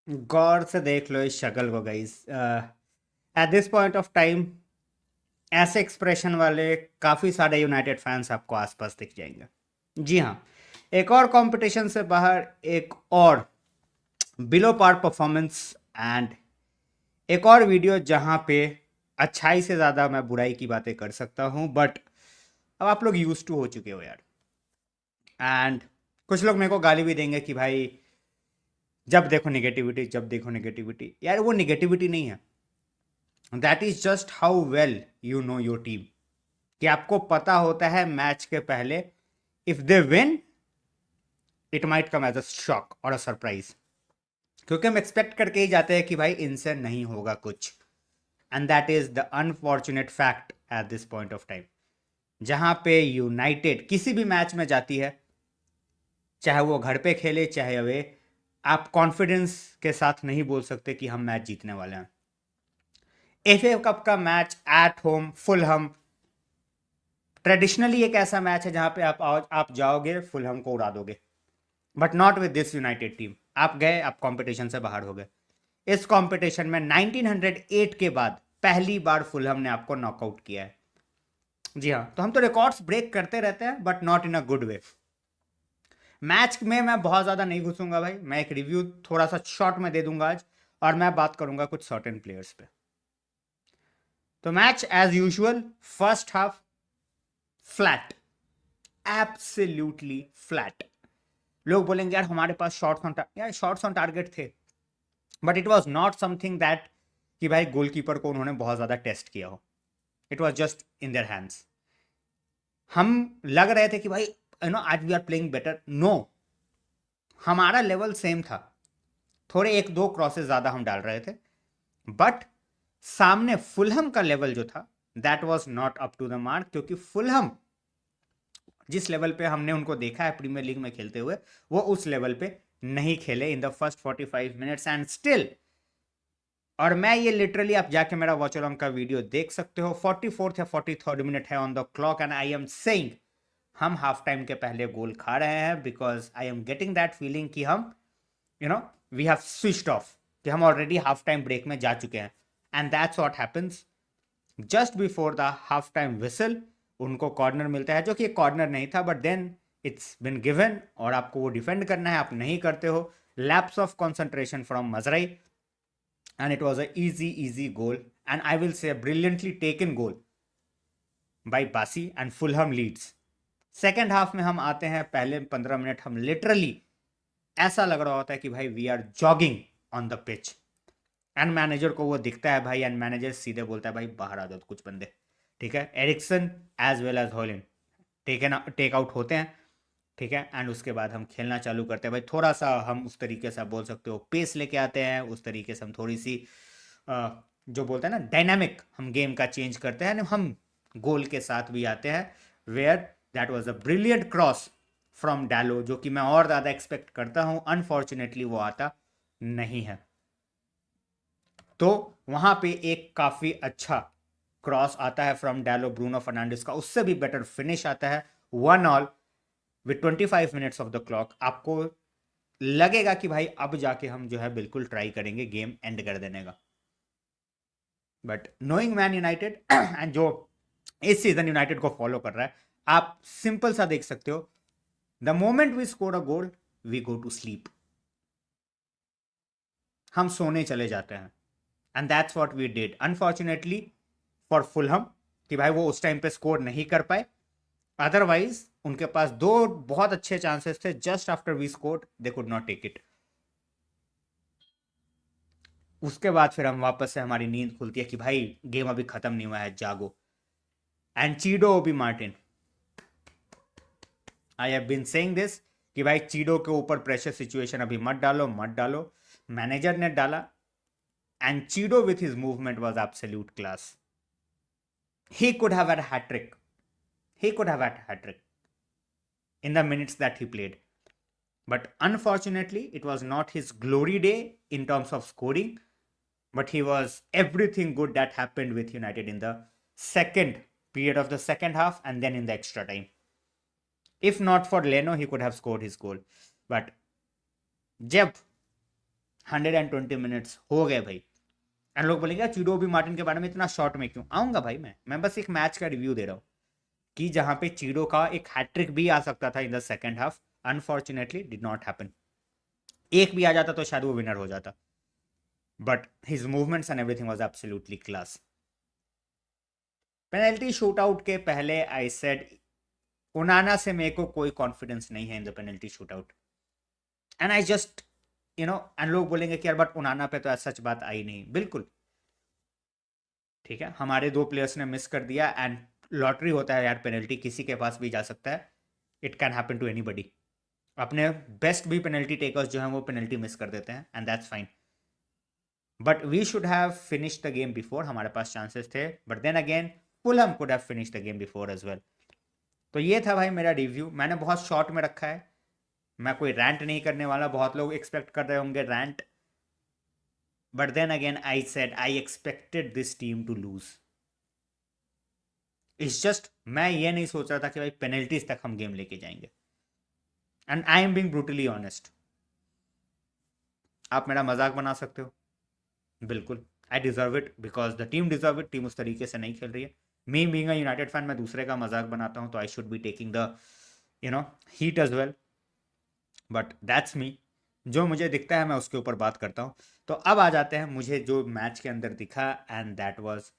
गौर से देख लो इस शक्ल को guys. Eight this point of time ऐसे एक्सप्रेशन वाले काफ़ी सारे यूनाइटेड फैंस आपको आसपास दिख जाएंगे। जी हाँ, एक और कंपटीशन से बाहर एक और बिलो पार परफॉर्मेंस एंड एक और वीडियो जहाँ पे अच्छाई से ज़्यादा मैं बुराई की बातें कर सकता हूँ, बट अब आप लोग यूज टू हो चुके हो यार। एंड कुछ लोग मेरे को गाली भी देंगे कि भाई जब देखो नेगेटिविटी, जब देखो नेगेटिविटी। यार वो नेगेटिविटी नहीं है, that is just how well you know your team. कि आपको पता होता है मैच के पहले, if they win it might come as a shock और अ सरप्राइज। क्योंकि हम एक्सपेक्ट करके ही जाते हैं कि भाई इनसे नहीं होगा कुछ। And that is the unfortunate fact eight this point of time. जहां पे यूनाइटेड किसी भी मैच में जाती है, चाहे वो घर पे खेले चाहे अवे, आप कॉन्फिडेंस के साथ नहीं बोल सकते कि हम मैच जीतने वाले हैं। एफए कप का match at home Fulham traditionally एक ऐसा मैच है जहां पे आप जाओगे फुलहम को उड़ा दोगे। But not with this United team. आप गए, आप कंपटीशन से बाहर हो गए। इस कंपटीशन में 1908 के बाद पहली बार फुलहम ने आपको नॉकआउट किया है। जी हाँ, तो हम तो रिकॉर्ड्स ब्रेक करते रहते हैं but not in a good way. Match में मैं बहुत ज्यादा नहीं घुसूंगा भाई, मैं एक रिव्यू थोड़ा सा शॉर्ट में दे दूंगा आज, और मैं बात करूंगा कुछ सर्टेन प्लेयर्स पे। तो match as usual, first half flat, absolutely flat. लोग बोलेंगे यार हमारे पास शॉट्स ऑन यार शॉट्स ऑन टारगेट थे, but it was not something that कि भाई गोलकीपर को उन्होंने बहुत ज्यादा टेस्ट किया हो। It was just in their hands. हम लग रहे थे कि भाई आज we are playing better. No, हमारा लेवल सेम था। थोड़े एक दो क्रॉसेस ज्यादा हम डाल रहे थे, बट सामने फुलहम का लेवल जो था that was not up to the mark. क्योंकि फुलहम जिस लेवल पे हमने उनको देखा है प्रीमियर लीग में खेलते हुए, वो उस लेवल पे नहीं खेले in the first 45 minutes and still. और मैं ये लिटरली, आप जाके मेरा वॉच अलॉन्ग का वीडियो देख सकते हो, 44th या 43rd मिनट है on the clock and I am saying हम हाफ टाइम के पहले गोल खा रहे हैं, because I am getting that feeling कि हम you know we have switched off, कि हम ऑलरेडी हाफ टाइम ब्रेक में जा चुके हैं। And that's what happens just before the half time whistle. उनको कॉर्नर मिलता है जो कि एक कॉर्नर नहीं था, but then it's been given और आपको वो डिफेंड करना है, आप नहीं करते हो। Lapse of concentration from Mazraoui and it was a easy goal, and I will say a brilliantly taken goal by Basi and Fulham leads. Second half में हम आते हैं, पहले 15 मिनट हम लिटरली ऐसा लग रहा होता है कि भाई we are jogging on the pitch. And manager को वो दिखता है भाई, एंड मैनेजर सीधे बोलता है भाई बाहर आ जाओ कुछ बंदे। ठीक है, Eriksen as well as Haaland take out होते हैं। ठीक है, एंड उसके बाद हम खेलना चालू करते हैं भाई। थोड़ा सा हम उस तरीके से आप बोल सकते हो पेस लेके आते हैं, उस तरीके से हम थोड़ी सी जो बोलते हैं ना डायनामिक, हम गेम का चेंज करते हैं। हम गोल के साथ भी आते हैं, where that was a brilliant cross from Dalot, जो कि मैं और ज़्यादा एक्सपेक्ट करता हूं, अनफॉर्चुनेटली वो आता नहीं है। तो वहां पे एक काफ़ी अच्छा क्रॉस आता है फ्रॉम डैलो ब्रूनो फर्नांडिस का, उससे भी बेटर फिनिश आता है। 1-1 with 25 minutes of the clock. आपको लगेगा कि भाई अब जाके हम जो है बिल्कुल ट्राई करेंगे गेम एंड कर देने का। But knowing man United and जो इस सीजन यूनाइटेड को फॉलो कर रहा है, आप सिंपल सा देख सकते हो, the moment we score a goal we go to sleep. हम सोने चले जाते हैं, and that's what we did unfortunately for Fulham, कि भाई वो उस टाइम पे स्कोर नहीं कर पाए। अदरवाइज उनके पास दो बहुत अच्छे चांसेस थे, just after we scored they could not take it. उसके बाद फिर हम वापस से हमारी नींद खुलती है कि भाई गेम अभी खत्म नहीं हुआ है, जागो। And Chido Obi Martin, I have been saying this कि भाई चीडो के ऊपर प्रेशर सिचुएशन अभी मत डालो, मत डालो। मैनेजर ने डाला, and चीडो with his movement was absolute class. He could have had a hat trick. He could have had a hat trick in the minutes that he played. But unfortunately, it was not his glory day in terms of scoring, but he was everything good that happened with United in the second period of the second half and then in the extra time. If not for Leno, he could have scored his goal. But जब 120 minutes हो गए भाई। And लोग बोलेंगे चिडो B Martin के बारे में इतना शॉर्ट में क्यों आऊंगा भाई। मैं बस एक मैच का रिव्यू दे रहा हूँ कि जहां पे चिडो का एक हैट्रिक भी आ सकता था in the second half, unfortunately did not happen. एक भी आ जाता तो शायद वो विनर हो जाता, but his movements and everything was absolutely class. Penalty shoot out के पहले आई सेड ओनाना से मेरे को कोई कॉन्फिडेंस नहीं है in the penalty shoot out, and I just and लोग बोलेंगे कि यार बट ओनाना पे तो सच बात आई नहीं, बिल्कुल ठीक है, हमारे दो प्लेयर्स ने मिस कर दिया एंड लॉटरी होता है यार, पेनल्टी किसी के पास भी जा सकता है, it can happen to anybody. अपने बेस्ट भी पेनल्टी टेकर्स जो हैं वो पेनल्टी मिस कर देते हैं and that's fine, but we should have finish the game before, हमारे पास चांसेस थे, but then again Fulham could have finish the game before as well. तो ये था भाई मेरा रिव्यू, मैंने बहुत शॉर्ट में रखा है, मैं कोई रैंट नहीं करने वाला, बहुत लोग एक्सपेक्ट कर रहे होंगे rant, but then again I said I expected this team to lose. It's just मैं ये नहीं सोच रहा था कि भाई पेनल्टीज तक हम गेम लेके जाएंगे, and I am being brutally honest. आप मेरा मजाक बना सकते हो, बिल्कुल I deserve it because the team deserve it, team उस तरीके से नहीं खेल रही है। Me being a United fan मैं दूसरे का मजाक बनाता हूं तो I should be taking the heat as well, but that's me, जो मुझे दिखता है मैं उसके ऊपर बात करता हूँ। तो अब आ जाते हैं मुझे जो मैच के अंदर दिखा, and that was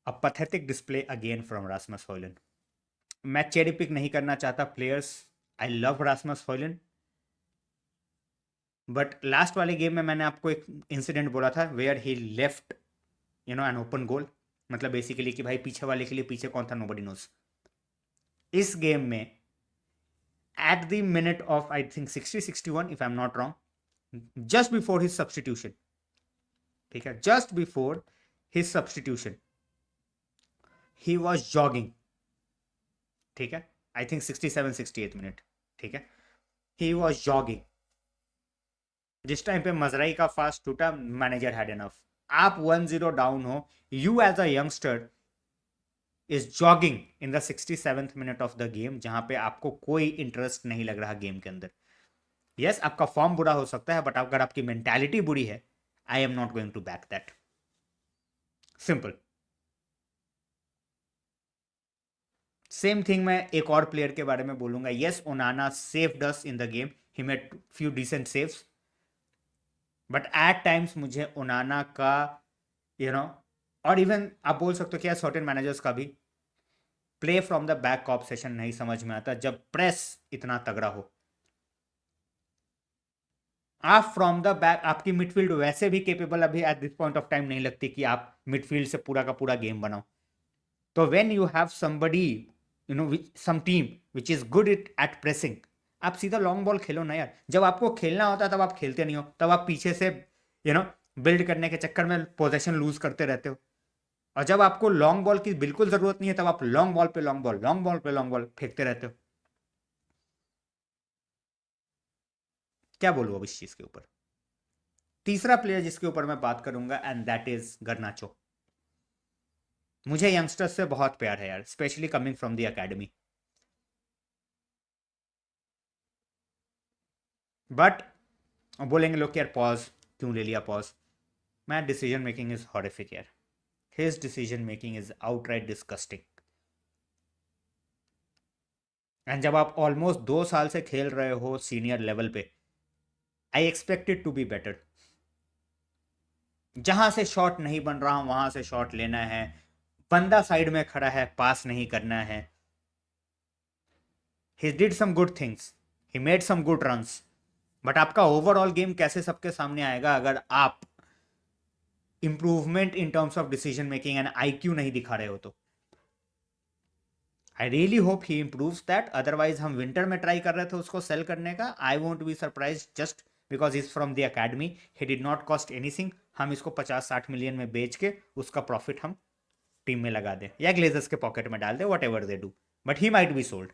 a pathetic display again from Rasmus Hojlund. मैं चेरी पिक नहीं करना चाहता players, I love Rasmus Hojlund, but last वाले गेम में मैंने आपको एक इंसिडेंट बोला था where he left an open goal, मतलब बेसिकली कि भाई पीछे वाले के लिए पीछे कौन था नोबडी नोज। इस गेम में at the minute of I think 60-61 if I am not wrong, just before his substitution, ठीक है, just before his substitution he was jogging, ठीक है, आई थिंक 67-68 मिनट, ठीक है, ही वॉज जॉगिंग। जिस time पे मजराई का फास्ट टूटा, मैनेजर हैड एनफ, आप 1-0 डाउन हो, you as a youngster is jogging in the 67th minute of the game, जहां पे आपको कोई इंटरेस्ट नहीं लग रहा गेम के अंदर। यस आपका फॉर्म बुरा हो सकता है, बट अगर आपकी मेंटालिटी बुरी है, I am not going to back that, simple. Same thing मैं एक और प्लेयर के बारे में बोलूंगा, yes Onana saved us in the game, he made few decent saves, but at times मुझे ओनाना का यू नो और इवन आप बोल सकते हो कि सर्टेन मैनेजर्स का भी प्ले फ्रॉम द बैक का ऑब्सेशन नहीं समझ में आता जब प्रेस इतना तगड़ा हो। आप फ्रॉम द बैक, आपकी मिडफील्ड वैसे भी केपेबल अभी eight this point of time नहीं लगती कि आप मिडफील्ड से पूरा का पूरा गेम बनाओ। तो when you have somebody some team which is good it at pressing, आप सीधा लॉन्ग बॉल खेलो ना यार, जब आपको खेलना होता है तब आप खेलते नहीं हो, तब आप पीछे से यू नो बिल्ड करने के चक्कर में पोजेशन लूज करते रहते हो, और जब आपको लॉन्ग बॉल की बिल्कुल जरूरत नहीं है तब आप लॉन्ग बॉल पे लॉन्ग बॉल, लॉन्ग बॉल पे लॉन्ग बॉल फेंकते रहते हो। क्या बोलूं अब इस चीज के ऊपर। तीसरा प्लेयर जिसके ऊपर मैं बात करूंगा एंड दैट इज गर्नाचो। मुझे यंगस्टर्स से बहुत प्यार है यार, specially coming from the academy, but बोलेंगे लोग कि यार पॉज क्यों ले लिया पॉज, मैं डिसीजन मेकिंग इज हॉरिफिक यार, his decision making is outright disgusting. And जब आप ऑलमोस्ट 2 साल से खेल रहे हो सीनियर लेवल पे, I expected to be better. जहां से शॉट नहीं बन रहा वहां से शॉट लेना है, बंदा साइड में खड़ा है पास नहीं करना है। He did some good things, he made some good runs, but आपका ओवरऑल गेम कैसे सबके सामने आएगा अगर आप improvement in terms of decision making and IQ नहीं दिखा रहे हो तो। I really hope he improves that, otherwise हम विंटर में ट्राई कर रहे थे उसको सेल करने का, I won't be surprise just because is from the academy, he did not cost anything, हम इसको 50-60 मिलियन में बेच के उसका प्रॉफिट हम टीम में लगा दें या ग्लेजर्स के पॉकेट में डाल दें, what ever they do, but he might be sold.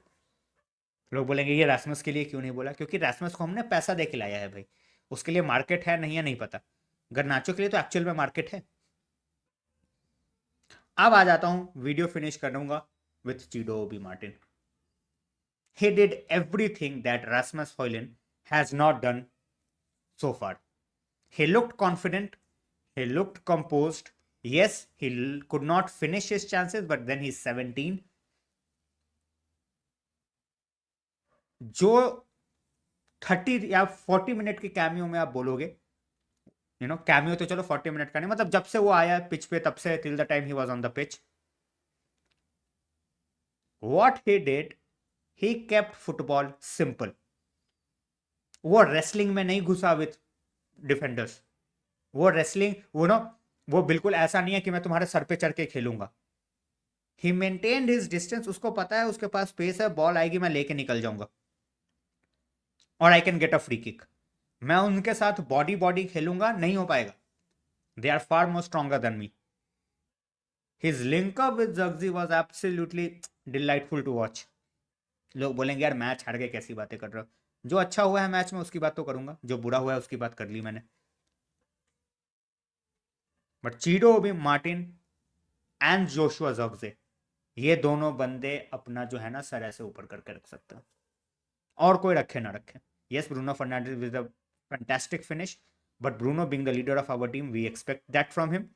लोग बोलेंगे ये रैसमस के लिए क्यों नहीं बोला, क्योंकि रैसमस को हमने पैसा दे के लाया है भाई, उसके लिए मार्केट है नहीं पता, गर्नाचो के लिए तो एक्चुअल में मार्केट है। अब आ जाता हूं, वीडियो फिनिश करूंगा with Chido B Martin. He did everything that Rasmus Højlund has not done so far. He looked confident. He looked composed. Yes, he could not finish his chances, but then he's 17. जो 30 या 40 minute की cameo में आप बोलोगे, cameo तो चलो 40 minute का नहीं, मतलब जब से वो आया पिच पे तब से till the time he was on the pitch, what he did, he kept football simple. वो रेसलिंग में नहीं घुसा विथ डिफेंडर्स. वो रेसलिंग वो बिल्कुल ऐसा नहीं है कि मैं तुम्हारे सर पे चढ़ के खेलूंगा. ही मेंटेन्ड हिज डिस्टेंस. उसको पता है उसके पास स्पेस है, बॉल आएगी मैं लेके निकल जाऊंगा और I can get a free kick. मैं उनके साथ बॉडी बॉडी खेलूंगा, नहीं हो पाएगा. They are far more stronger than me. His link up with Zirkzee was absolutely delightful to watch. लोग बोलेंगे यार मैच हार गए, कैसी बातें कर रहे हो. जो अच्छा हुआ है मैच में उसकी बात तो करूंगा, जो बुरा हुआ है उसकी बात कर ली मैंने. बट चीडो भी मार्टिन एंड जोशुआ जग्जे, ये दोनों बंदे अपना जो है ना सर ऐसे ऊपर करके रख सकते हैं, और कोई रखे ना रखे. Yes, Bruno Fernandes with a fantastic finish, but Bruno being the leader of our team we expect that from him.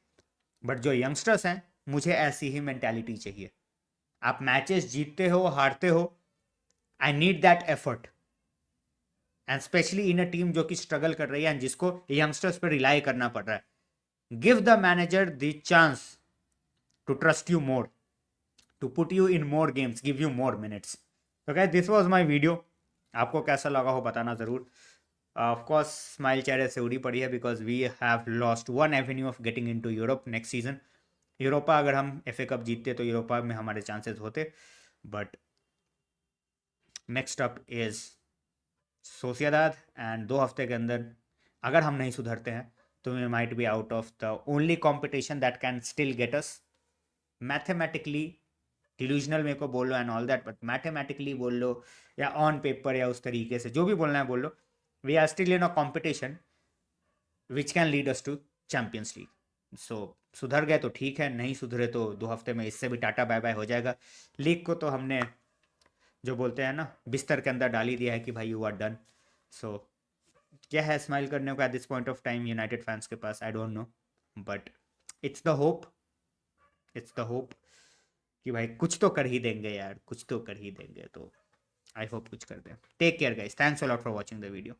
But जो यंगस्टर्स हैं, मुझे ऐसी ही मेंटालिटी चाहिए. आप मैचेस जीतते हो हारते हो, I need that effort. And specially in a team जो कि स्ट्रगल कर रही है एंड जिसको यंगस्टर्स पर रिलाई करना पड़ रहा है. Give the manager the chance to trust you more, to put you in more games, give you more minutes. तो guys this was my video. आपको कैसा लगा हो बताना ज़रूर. ऑफ कोर्स स्माइल चेहरे से उड़ी पड़ी है because we have lost one avenue of getting into Europe next season. Europa अगर हम एफए कप जीतते तो यूरोपा में हमारे चांसेस होते, but next up is Sociedad. And 2 हफ्ते के अंदर अगर हम नहीं सुधरते हैं तो we might be out of the only competition that can still get us mathematically. Delusional मेरे को बोल लो and all that, but mathematically बोल लो या ऑन पेपर या उस तरीके से जो भी बोलना है बोल लो, we are still in a competition which can lead us to champions league. So सुधर गए तो ठीक है, नहीं सुधरे तो 2 हफ्ते में इससे भी टाटा बाय बाय हो जाएगा. लीग को तो हमने जो बोलते हैं ना बिस्तर के अंदर डाल ही दिया है कि भाई यू आर डन. सो क्या है स्माइल करने को at this point of time United fans के पास, I don't know, but it's the hope. It's the hope कि भाई कुछ तो कर ही देंगे यार, कुछ तो कर ही देंगे. तो आई होप कुछ कर दें. Take care guys, thanks a lot for watching the video.